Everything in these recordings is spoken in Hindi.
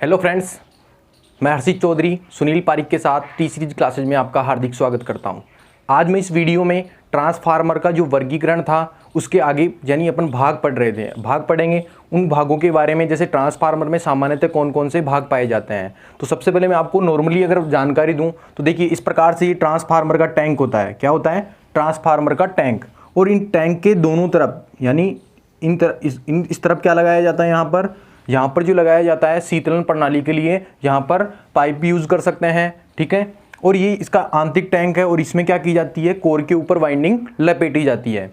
हेलो फ्रेंड्स, मैं हर्षित चौधरी सुनील पारिक के साथ टी सीरीज क्लासेज में आपका हार्दिक स्वागत करता हूं। आज मैं इस वीडियो में ट्रांसफार्मर का जो वर्गीकरण था उसके आगे यानी अपन भाग पढ़ रहे थे, भाग पढ़ेंगे उन भागों के बारे में। जैसे ट्रांसफार्मर में सामान्यतः कौन कौन से भाग पाए जाते हैं। तो सबसे पहले मैं आपको नॉर्मली अगर जानकारी दूँ तो देखिए, इस प्रकार से ये ट्रांसफार्मर का टैंक होता है। क्या होता है? ट्रांसफार्मर का टैंक। और इन टैंक के दोनों तरफ यानी इस तरफ क्या लगाया जाता है? यहाँ पर जो लगाया जाता है शीतलन प्रणाली के लिए, यहाँ पर पाइप यूज़ कर सकते हैं, ठीक है। और ये इसका आंतरिक टैंक है और इसमें क्या की जाती है, कोर के ऊपर वाइंडिंग लपेटी जाती है।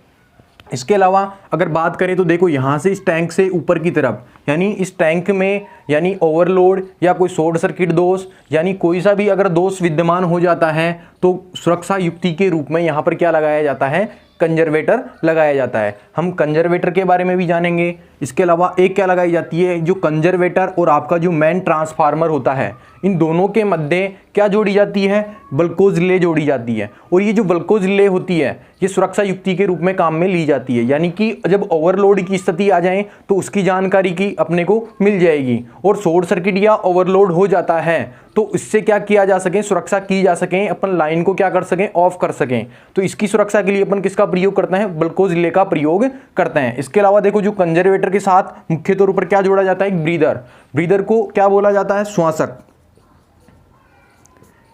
इसके अलावा अगर बात करें तो देखो, यहाँ से इस टैंक से ऊपर की तरफ यानी इस टैंक में यानी ओवरलोड या कोई शॉर्ट सर्किट दोष यानी कोई सा भी अगर दोष विद्यमान हो जाता है तो सुरक्षा युक्ति के रूप में यहाँ पर क्या लगाया जाता है? कंजर्वेटर लगाया जाता है। हम कंजर्वेटर के बारे में भी जानेंगे। इसके अलावा एक क्या लगाई जाती है, जो कंजर्वेटर और आपका जो मेन ट्रांसफार्मर होता है, इन दोनों के मध्य क्या जोड़ी जाती है? बल्कोज रिले जोड़ी जाती है। और ये जो बल्कोज रिले होती है ये सुरक्षा युक्ति के रूप में काम में ली जाती है। यानी कि जब ओवरलोड की स्थिति आ जाए तो उसकी जानकारी की अपने को मिल जाएगी। और शॉर्ट सर्किट या ओवरलोड हो जाता है तो इससे क्या किया जा सके, सुरक्षा की जा सके, अपन लाइन को क्या कर सकें, ऑफ कर सकें। तो इसकी सुरक्षा के लिए अपन किसका प्रयोग करते हैं? बल्कोज रिले का प्रयोग करते हैं। इसके अलावा देखो, जो कंजर्वेटर के साथ मुख्य तौर पर क्या जोड़ा जाता है? एक ब्रीदर। ब्रीदर को क्या बोला जाता है? श्वासक।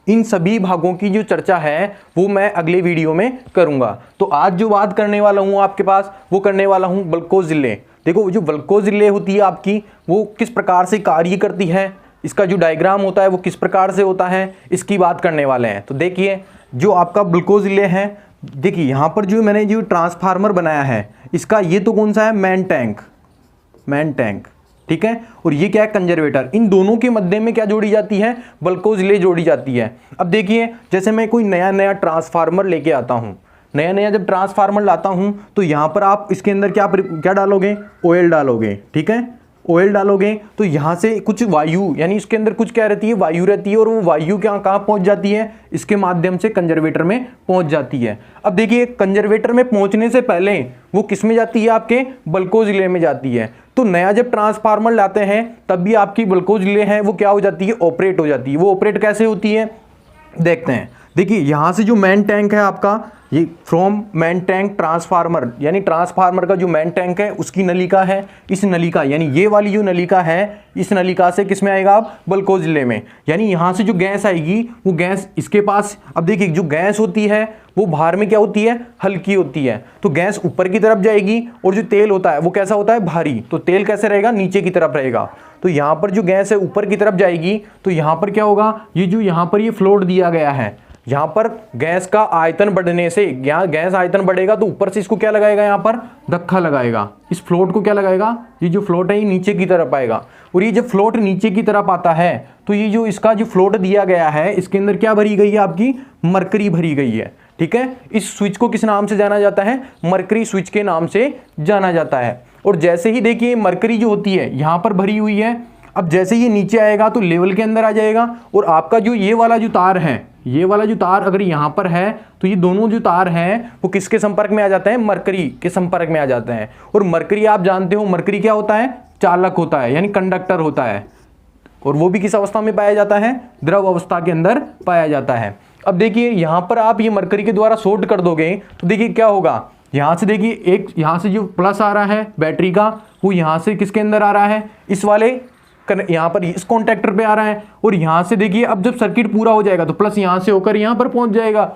इन सभी भागों की जो चर्चा है वो मैं अगले वीडियो में करूंगा। तो आज जो बात करने वाला हूं आपके पास, वो करने वाला हूं बल्कोज रिले। देखो, जो बल्कोज रिले होती है आपकी, वो किस प्रकार से कार्य करती है, इसका जो डायग्राम होता है वो किस प्रकार से होता है, इसकी बात करने वाले हैं। तो देखिए, जो आपका बल्कोज रिले है, देखिए यहाँ पर जो मैंने जो ट्रांसफार्मर बनाया है इसका ये तो कौन सा है? मेन टैंक, ठीक है। और ये क्या है? कंजर्वेटर। इन दोनों के मध्य में क्या जोड़ी जाती है? बल्कोज रिले जोड़ी जाती है। अब देखिए, जैसे मैं कोई नया ट्रांसफार्मर लेके आता हूँ, नया जब ट्रांसफार्मर लाता हूँ तो यहाँ पर आप इसके अंदर क्या डालोगे? ऑयल डालोगे, ठीक है। ऑयल डालोगे तो यहाँ से कुछ वायु यानी इसके अंदर कुछ क्या रहती है? वायु रहती है। और वो वायु कहाँ पहुँच जाती है? इसके माध्यम से कंजर्वेटर में पहुँच जाती है। अब देखिए, कंजर्वेटर में पहुँचने से पहले वो किस में जाती है? आपके बल्कोज रिले में जाती है। तो नया जब ट्रांसफार्मर लाते हैं तब भी आपकी बल्कोज रिले है वो क्या हो जाती है? ऑपरेट हो जाती है। वो ऑपरेट कैसे होती है देखते हैं। देखिए, यहाँ से जो मेन टैंक है आपका, ये फ्रॉम मेन टैंक ट्रांसफार्मर यानी ट्रांसफार्मर का जो मेन टैंक है उसकी नलिका है। इस नलिका यानी ये वाली जो नलिका है, इस नलिका से किस में आएगा आप? बल्कोज रिले में। यानी यहाँ से जो गैस आएगी वो गैस इसके पास, अब देखिए जो गैस होती है वो बाहर में क्या होती है? हल्की होती है। तो गैस ऊपर की तरफ जाएगी और जो तेल होता है वो कैसा होता है? भारी। तो तेल कैसे रहेगा? नीचे की तरफ रहेगा। तो यहाँ पर जो गैस है ऊपर की तरफ जाएगी तो यहाँ पर क्या होगा? ये जो यहाँ पर ये फ्लोट दिया गया है, यहाँ पर गैस का आयतन बढ़ने से, यहाँ गैस आयतन बढ़ेगा तो ऊपर से इसको क्या लगाएगा? यहाँ पर धक्का लगाएगा। इस फ्लोट को क्या लगाएगा? ये जो फ्लोट है ये नीचे की तरफ आएगा। और ये जब फ्लोट नीचे की तरफ आता है तो ये जो इसका जो फ्लोट दिया गया है इसके अंदर क्या भरी गई है? आपकी मरकरी भरी गई है, ठीक है। इस स्विच को किस नाम से जाना जाता है? मरकरी स्विच के नाम से जाना जाता है। और जैसे ही देखिए मरकरी जो होती है यहाँ पर भरी हुई है, अब जैसे ये नीचे आएगा तो लेवल के अंदर आ जाएगा। और आपका जो ये वाला जो तार है, ये वाला जो तार अगर यहाँ पर है तो ये दोनों जो तार हैं वो किसके संपर्क में आ जाते हैं? मरकरी के संपर्क में आ जाते हैं। और मरकरी आप जानते हो, मरकरी क्या होता है? चालक होता है यानी कंडक्टर होता है। और वो भी किस अवस्था में पाया जाता है? द्रव अवस्था के अंदर पाया जाता है। अब देखिए, यहाँ पर आप ये मरकरी के द्वारा शॉर्ट कर दोगे तो देखिए क्या होगा? यहाँ से देखिए, एक यहाँ से जो प्लस आ रहा है बैटरी का वो यहाँ से किसके अंदर आ रहा है? इस वाले यहाँ पर इस कॉन्टैक्टर पे आ रहा है। और यहाँ से देखिए, अब जब सर्किट पूरा हो जाएगा तो प्लस यहाँ से होकर यहाँ पर पहुंच जाएगा।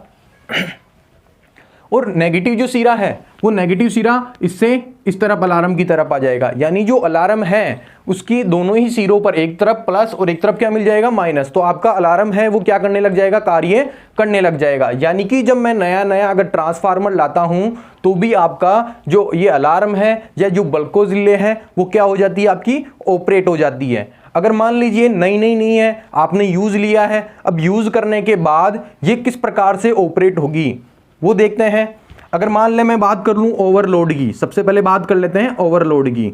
और नेगेटिव जो सिरा है वो नेगेटिव सिरा इससे इस तरफ अलार्म की तरफ आ जाएगा। यानी जो अलार्म है उसकी दोनों ही सिरों पर एक तरफ प्लस और एक तरफ क्या मिल जाएगा? माइनस। तो आपका अलार्म है वो क्या करने लग जाएगा? कार्य करने लग जाएगा। यानी कि जब मैं नया अगर ट्रांसफार्मर लाता हूं तो भी आपका जो ये अलार्म है या जो बल्कोज रिले है वो क्या हो जाती है? आपकी ऑपरेट हो जाती है। अगर मान लीजिए नई नहीं है, आपने यूज लिया है, अब यूज करने के बाद ये किस प्रकार से ऑपरेट होगी वो देखते हैं। अगर मान ले मैं बात कर लूं ओवरलोड की, सबसे पहले बात कर लेते हैं ओवरलोड की।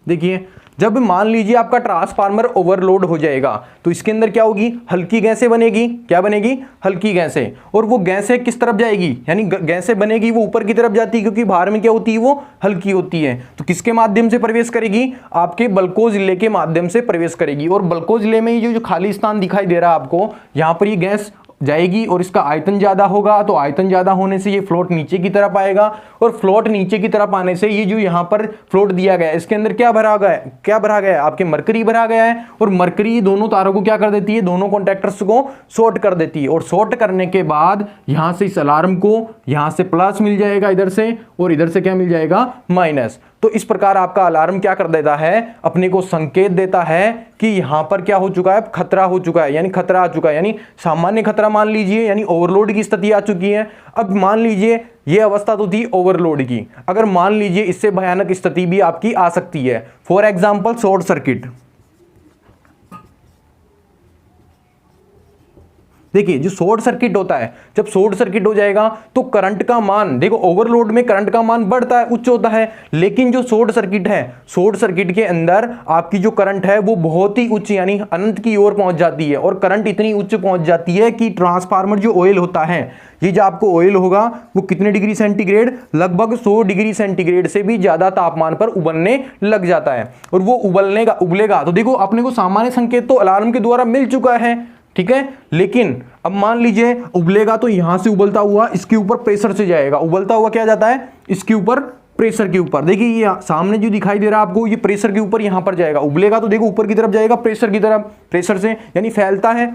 देखिए, जब मान लीजिए आपका ट्रांसफार्मर ओवरलोड हो जाएगा तो इसके अंदर क्या होगी, हल्की गैसें बनेगी। क्या बनेगी, हल्की गैसें। और वो गैसें किस तरफ जाएगी, यानी गैसें बनेगी वो ऊपर की तरफ जाती है, क्योंकि बाहर में क्या होती है, वो हल्की होती है। तो किसके माध्यम से प्रवेश करेगी, आपके बल्को जिले के माध्यम से प्रवेश करेगी। और बल्को जिले में ये जो खाली स्थान दिखाई दे रहा है आपको, यहां पर ये गैस जाएगी और इसका आयतन ज्यादा होगा, तो आयतन ज्यादा होने से ये फ्लोट नीचे की तरफ आएगा, और फ्लोट नीचे की तरफ आने से ये जो यहाँ पर फ्लोट दिया गया है इसके अंदर क्या भरा गया है, क्या भरा गया है, आपके मरकरी भरा गया है। और मरकरी दोनों तारों को क्या कर देती है, दोनों कॉन्टैक्टर्स को शॉर्ट कर देती है। और शॉर्ट करने के बाद यहां से इस अलार्म को यहां से प्लस मिल जाएगा इधर से, और इधर से क्या मिल जाएगा, माइनस। तो इस प्रकार आपका अलार्म क्या कर देता है, अपने को संकेत देता है कि यहां पर क्या हो चुका है, खतरा हो चुका है, यानी खतरा आ चुका है, यानी सामान्य खतरा मान लीजिए, यानी ओवरलोड की स्थिति आ चुकी है। अब मान लीजिए ये अवस्था तो थी ओवरलोड की, अगर मान लीजिए इससे भयानक स्थिति भी आपकी आ सकती है, फॉर एग्जांपल शॉर्ट सर्किट। देखिए जो शॉर्ट सर्किट होता है, जब शॉर्ट सर्किट हो जाएगा तो करंट का मान, देखो ओवरलोड में करंट का मान बढ़ता है, उच्च होता है, लेकिन जो शॉर्ट सर्किट है, शॉर्ट सर्किट के अंदर आपकी जो करंट है वो बहुत ही उच्च, यानी अनंत की ओर पहुंच जाती है। और करंट इतनी उच्च पहुंच जाती है कि ट्रांसफार्मर जो ऑयल होता है, ये जो आपको ऑयल होगा वो कितने डिग्री सेंटीग्रेड, लगभग 100 डिग्री सेंटीग्रेड से भी ज्यादा तापमान पर उबलने लग जाता है। और वो उबलेगा तो देखो अपने को सामान्य संकेत तो अलार्म के द्वारा मिल चुका है, ठीक है। लेकिन अब मान लीजिए उबलेगा तो यहां से उबलता हुआ इसके ऊपर प्रेशर से जाएगा, उबलता हुआ क्या जाता है, इसके ऊपर, प्रेशर के ऊपर। देखिए ये सामने जो दिखाई दे रहा है आपको, ये प्रेशर के ऊपर यहां पर जाएगा, उबलेगा तो देखो ऊपर की तरफ जाएगा, प्रेशर की तरफ, प्रेशर से यानी फैलता है।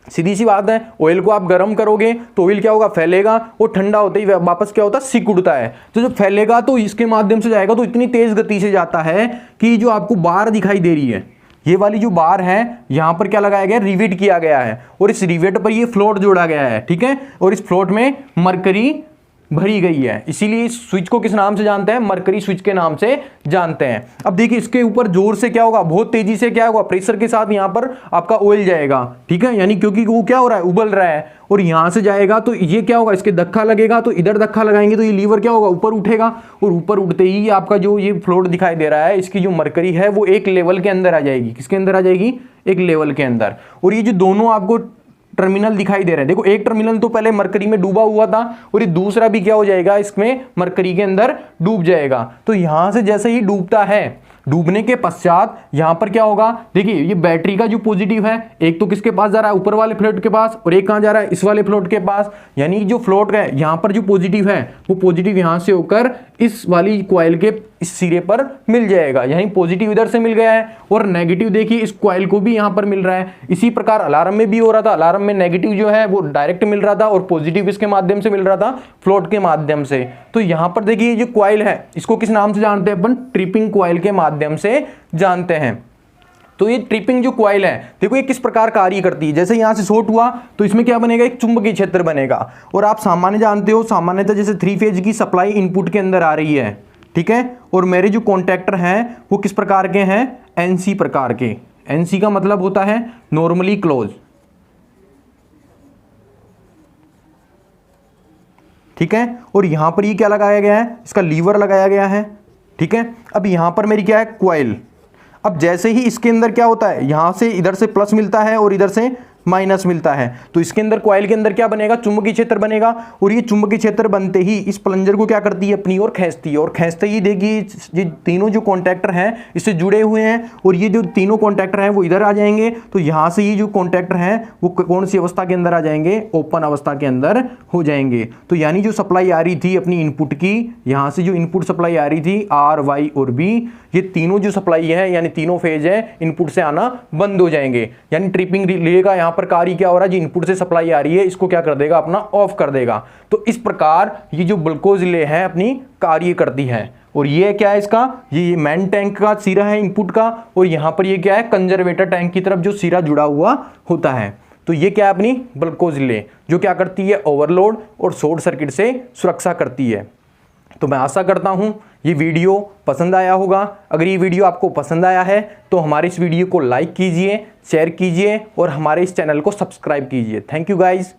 सीधी सी बात है, ऑयल को आप गर्म करोगे तो ऑयल क्या होगा, फैलेगा, और ठंडा होते ही वापस क्या होता है, सिक उड़ता है। तो जब फैलेगा तो इसके माध्यम से जाएगा, तो इतनी तेज गति से जाता है कि जो आपको बार दिखाई दे रही है, ये वाली जो बार है यहां पर क्या लगाया गया, रिवेट किया गया है, और इस रिवेट पर ये फ्लोट जोड़ा गया है, ठीक है। और इस फ्लोट में मरकरी भरी गई है, इसीलिए इस स्विच को किस नाम से जानते हैं, मरकरी स्विच के नाम से जानते हैं। अब देखिए इसके ऊपर जोर से क्या होगा, बहुत तेजी से क्या होगा, प्रेशर के साथ यहां पर आपका ऑयल जाएगा, ठीक है, यानी क्योंकि वो क्या हो रहा है, उबल रहा है। और यहां से जाएगा तो ये क्या होगा, इसके धक्का लगेगा, तो इधर धक्का लगाएंगे तो ये लीवर क्या होगा, ऊपर उठेगा, और ऊपर उठते ही आपका जो ये फ्लोट दिखाई दे रहा है, इसकी जो मरकरी है वो एक लेवल के अंदर आ जाएगी। किसके अंदर आ जाएगी, एक लेवल के अंदर। और ये जो दोनों आपको टर्मिनल दिखाई दे रहे हैं, देखो एक टर्मिनल तो पहले मरकरी में डूबा हुआ था, और ये दूसरा भी क्या हो जाएगा, इसमें मरकरी के अंदर डूब जाएगा। तो यहां से जैसे ही डूबता है, डूबने के पश्चात यहां पर क्या होगा, देखिए ये बैटरी का जो पॉजिटिव है, एक तो किसके पास जा रहा है, ऊपर वाले फ्लोट के पास, और एक कहां जा रहा है, इस वाले फ्लोट के पास। यानी जो फ्लोट है यहां पर जो पॉजिटिव है, वो पॉजिटिव यहां से होकर इस वाली कॉइल के इस सिरे पर मिल जाएगा, यानी पॉजिटिव इधर से मिल गया है, और नेगेटिव देखिए इस कॉइल को भी यहां पर मिल रहा है। इसी प्रकार अलार्म में भी हो रहा था, अलार्म में नेगेटिव जो है वो डायरेक्ट मिल रहा था, और पॉजिटिव इसके माध्यम से मिल रहा था, फ्लोट के माध्यम से। तो यहां पर देखिए जो कॉइल है इसको किस नाम से जानते हैं अपन, ट्रिपिंग कॉइल के माध्यम से जानते हैं। तो ये ट्रिपिंग जो कॉइल है, देखो ये किस प्रकार कार्य करती है, जैसे यहां से शॉर्ट हुआ तो इसमें क्या बनेगा, एक चुंबकीय क्षेत्र बनेगा। और आप सामान्य जानते हो, सामान्यतः जैसे 3 फेज की सप्लाई इनपुट के अंदर आ रही है, ठीक है, और मेरे जो कॉन्टैक्टर हैं वो किस प्रकार के हैं, एनसी प्रकार के। एनसी का मतलब होता है नॉर्मली क्लोज, ठीक है। और यहां पर ये क्या लगाया गया है, इसका लीवर लगाया गया है, ठीक है। अब यहां पर मेरी क्या है, कॉइल। अब जैसे ही इसके अंदर क्या होता है, यहां से इधर से प्लस मिलता है और इधर से माइनस मिलता है, तो इसके अंदर कॉइल के अंदर क्या बनेगा, चुंबकीय क्षेत्र बनेगा। और ये चुंबकीय क्षेत्र बनते ही इस प्लंजर को क्या करती है, अपनी ओर खींचती है, और खींचते ही देखिए ये तीनों जो कॉन्टैक्टर हैं इससे जुड़े हुए हैं, और ये जो तीनों कॉन्टैक्टर हैं वो इधर आ जाएंगे। तो यहां से ये जो कॉन्टैक्टर हैं वो कौन सी अवस्था के अंदर आ जाएंगे, ओपन अवस्था के अंदर हो जाएंगे। तो यानी जो सप्लाई आ रही थी अपनी इनपुट की, यहां से जो इनपुट सप्लाई आ रही थी आर, वाई और बी, ये तीनों जो सप्लाई है यानी तीनों फेज है, इनपुट से आना बंद हो जाएंगे। यानी ट्रिपिंग रिले का यहां पर कार्य क्या हो रहा है, जो इनपुट से सप्लाई आ रही है इसको क्या कर देगा, अपना ऑफ कर देगा। तो इस प्रकार ये जो बल्को रिले है अपनी कार्य करती है। और ये क्या है इसका, ये मेन टैंक का सिरा है इनपुट का, और यहां पर ये क्या है, कंजर्वेटर टैंक की तरफ जो सिरा जुड़ा हुआ होता है। तो ये क्या है, अपनी बल्को रिले जो क्या करती है, ओवरलोड और शॉर्ट सर्किट से सुरक्षा करती है। तो मैं आशा करता हूं ये वीडियो पसंद आया होगा। अगर ये वीडियो आपको पसंद आया है तो हमारे इस वीडियो को लाइक कीजिए, शेयर कीजिए और हमारे इस चैनल को सब्सक्राइब कीजिए। Thank you guys.